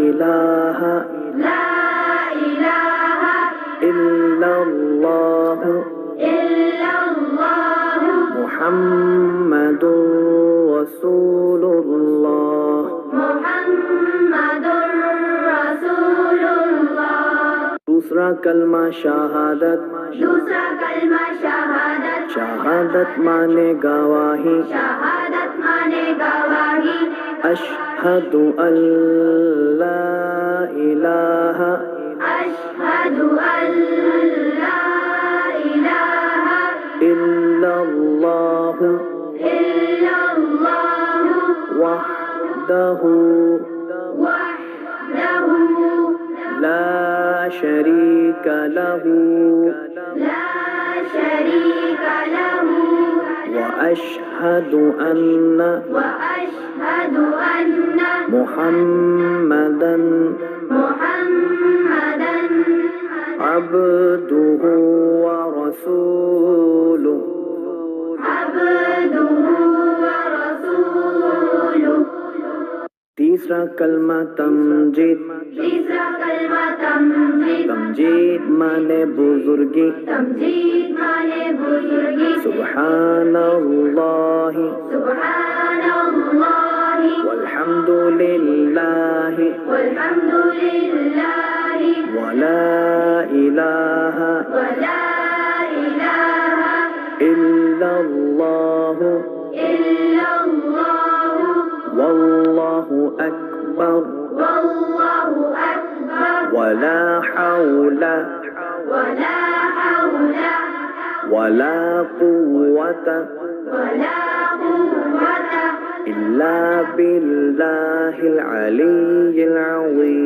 ইলাহা লা ইলাহা ইল্লাল্লাহ ইল্লাল্লাহ মুহাম্মাদুর রাসূলুল্লাহ মুহাম্মাদুর রাসূলুল্লাহ। दूसरा कलमा शहादत दूसरा कलमा शहादत शहादत माने गवाही शहादत माने गवाही अशहदु अल्ला इलाहा अशहदु अल्ला इलाहा इल्लल्लाह इल्लल्लाह वहदहु वहदहु ला शरीका लहू ला शरीका लहु وأشهد أن وأشهد أن محمدا محمدا عبده ورسوله عبده ورسوله। तीसरा कलमा तमजीद तीसरा कलमा तमजीद तमजीद माने बुजुर्गी तमजीद माने बुजुर्गी सुब्हानल्लाह सुब्हानल्लाह वल्हम्दुलिल्लाह वल्हम्दुलिल्लाह वला इलाहा वला इलाहा इल्लल्लाह इल्लल्लाह वल्लाहु अकबर वल्लाहु अकबर वला हौला वला हौला वला कुव्वता वला कुव्वता इल्ला बिल्लाहिल अलिय्यिल अज़ीम।